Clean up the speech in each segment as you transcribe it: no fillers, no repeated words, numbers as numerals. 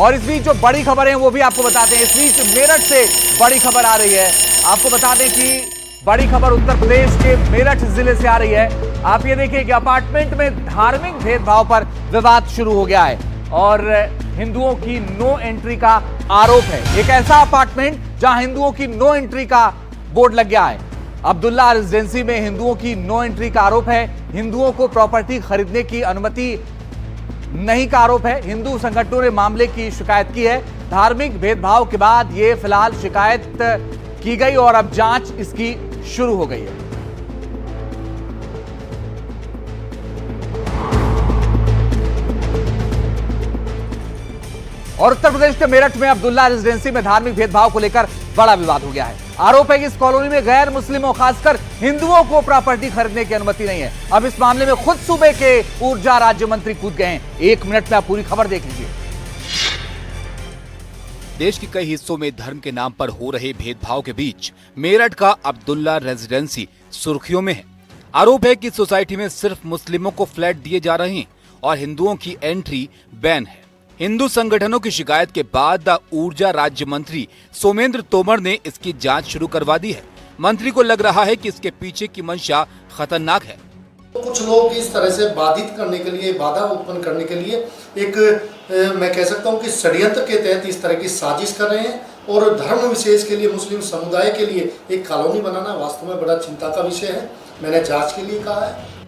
और इस बीच जो बड़ी खबर है वो भी आपको बताते हैं। इस बीच मेरठ से बड़ी खबर आ रही है। आपको बता दें कि बड़ी खबर उत्तर प्रदेश के मेरठ जिले से आ रही है। आप ये देखिए कि अपार्टमेंट में धार्मिक भेदभाव पर विवाद शुरू हो गया है और हिंदुओं की नो एंट्री का आरोप है। एक ऐसा अपार्टमेंट जहां हिंदुओं की नो एंट्री का बोर्ड लग गया है। अब्दुल्ला रेजिडेंसी में हिंदुओं की नो एंट्री का आरोप है। हिंदुओं को प्रॉपर्टी खरीदने की अनुमति नहीं का आरोप है। हिंदू संगठनों ने मामले की शिकायत की है। धार्मिक भेदभाव के बाद ये फिलहाल शिकायत की गई और अब जांच इसकी शुरू हो गई है। और उत्तर प्रदेश के मेरठ में अब्दुल्ला रेजिडेंसी में धार्मिक भेदभाव को लेकर बड़ा विवाद हो गया है। आरोप है कि इस कॉलोनी में गैर मुस्लिमों खासकर हिंदुओं को प्रॉपर्टी खरीदने की अनुमति नहीं है। अब इस मामले में खुद सूबे के ऊर्जा राज्य मंत्री कूद गए हैं। 1 मिनट में आप पूरी खबर देख लीजिए। देश के कई हिस्सों में धर्म के नाम पर हो रहे भेदभाव के बीच मेरठ का अब्दुल्ला रेजिडेंसी सुर्खियों में है। आरोप है कि सोसाइटी में सिर्फ मुस्लिमों को फ्लैट दिए जा रहे हैं और हिंदुओं की एंट्री बैन है। हिंदू संगठनों की शिकायत के बाद ऊर्जा राज्य मंत्री सोमेंद्र तोमर ने इसकी जांच शुरू करवा दी है। मंत्री को लग रहा है कि इसके पीछे की मंशा खतरनाक है। कुछ लोग इस तरह से बाधित करने के लिए, बाधा उत्पन्न करने के लिए एक मैं कह सकता हूं कि षड्यंत्र के तहत इस तरह की साजिश कर रहे हैं और धर्म विशेष के लिए, मुस्लिम समुदाय के लिए एक कॉलोनी बनाना वास्तव में बड़ा चिंता का विषय है। मैंने जांच के लिए कहा है।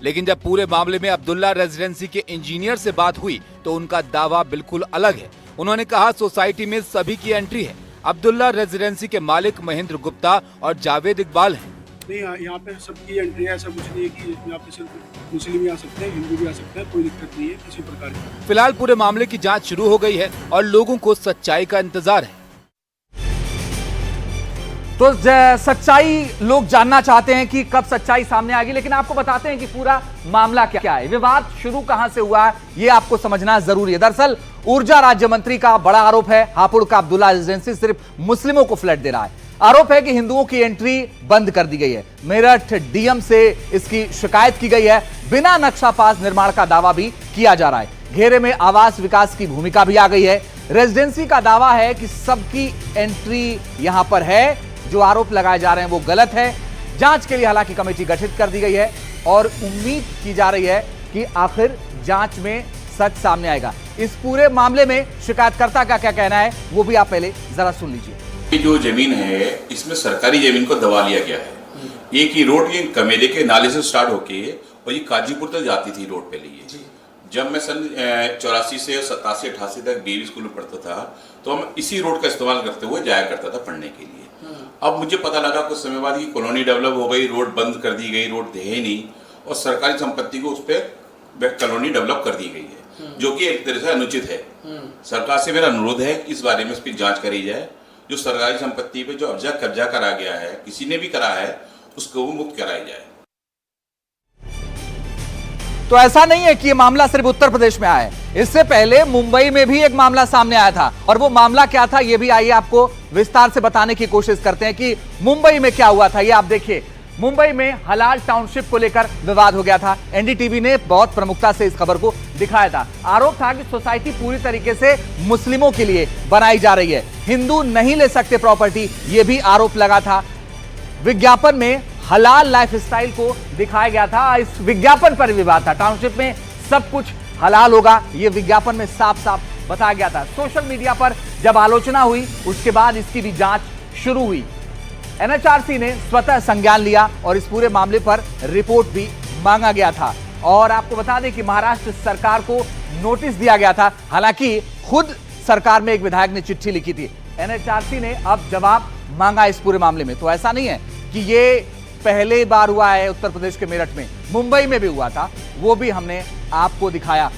लेकिन जब पूरे मामले में अब्दुल्ला रेजिडेंसी के इंजीनियर से बात हुई तो उनका दावा बिल्कुल अलग है। उन्होंने कहा सोसाइटी में सभी की एंट्री है। अब्दुल्ला रेजिडेंसी के मालिक महेंद्र गुप्ता और जावेद इकबाल हैं। नहीं, यहाँ पे सबकी एंट्री है। ऐसा कुछ नहीं है कि यहाँ पे सिर्फ मुस्लिम भी आ सकते हैं, हिंदू भी आ सकते हैं, कोई दिक्कत नहीं है किसी प्रकार की। फिलहाल पूरे मामले की जांच शुरू हो गई है और लोगों को सच्चाई का इंतजार है। तो सच्चाई लोग जानना चाहते हैं कि कब सच्चाई सामने आएगी, लेकिन आपको बताते हैं कि पूरा मामला क्या है, विवाद शुरू कहां से हुआ है, ये आपको समझना जरूरी है। दरअसल ऊर्जा राज्य मंत्री का बड़ा आरोप है, हापुड़ का अब्दुल्ला रेजिडेंसी सिर्फ मुस्लिमों को फ्लैट दे रहा है। आरोप है कि हिंदुओं की एंट्री बंद कर दी गई है। मेरठ डीएम से इसकी शिकायत की गई है। बिना नक्शा पास निर्माण का दावा भी किया जा रहा है। घेरे में आवास विकास की भूमिका भी आ गई है। रेजिडेंसी का दावा है कि सबकी एंट्री यहां पर है। जो आरोप लगाए जा रहे हैं वो गलत है। जांच के लिए हालांकि कमेटी गठित कर दी गई है और उम्मीद की जा रही है कि आखिर जांच में सच सामने आएगा। इस पूरे मामले में शिकायतकर्ता का क्या कहना है वो भी आप पहले जरा सुन लीजिए। ये जो जमीन है इसमें सरकारी जमीन को दबा लिया गया है। ये की रोड ये कमेले के नाले से स्टार्ट होके और ये काजीपुर तक जाती थी रोड पे लिए। जब मैं सन 84 से 87, 88 तक डीवी स्कूल में पढ़ता था तो हम इसी रोड का इस्तेमाल करते हुए जाया करता था पढ़ने के लिए। अब मुझे पता लगा कुछ समय बाद कि कॉलोनी डेवलप हो गई, रोड बंद कर दी गई, रोड है नहीं और सरकारी संपत्ति को उस पर कॉलोनी डेवलप कर दी गई है, जो कि एक तरह से अनुचित है। सरकार से मेरा अनुरोध है कि इस बारे में इसकी जांच करी जाए। जो सरकारी संपत्ति पे जो कब्जा करा गया है, किसी ने भी करा है, उसको मुक्त कराई जाए। तो ऐसा नहीं है कि यह मामला सिर्फ उत्तर प्रदेश में आया है। इससे पहले मुंबई में भी एक मामला सामने आया था और वो मामला क्या था ये भी आइए आपको विस्तार से बताने की कोशिश करते हैं कि मुंबई में क्या हुआ था। ये आप देखिए, मुंबई में हलाल टाउनशिप को लेकर विवाद हो गया था। एनडीटीवी ने बहुत प्रमुखता से इस खबर को दिखाया था। आरोप था कि सोसाइटी पूरी तरीके से मुस्लिमों के लिए बनाई जा रही है, हिंदू नहीं ले सकते प्रॉपर्टी, यह भी आरोप लगा था। विज्ञापन में हलाल लाइफस्टाइल को दिखाया गया था। इस विज्ञापन पर विवाद था। टाउनशिप में सब कुछ हलाल होगा, यह विज्ञापन में साफ साफ बताया गया था। सोशल मीडिया पर जब आलोचना हुई उसके बाद इसकी भी जांच शुरू हुई। एनएचआरसी ने स्वतः संज्ञान लिया और इस पूरे मामले पर रिपोर्ट भी मांगा गया था। और आपको बता दें कि महाराष्ट्र सरकार को नोटिस दिया गया था। हालांकि खुद सरकार में एक विधायक ने चिट्ठी लिखी थी। एनएचआरसी ने अब जवाब मांगा इस पूरे मामले में। तो ऐसा नहीं है कि ये पहले बार हुआ है उत्तर प्रदेश के मेरठ में, मुंबई में भी हुआ था, वो भी हमने आपको दिखाया।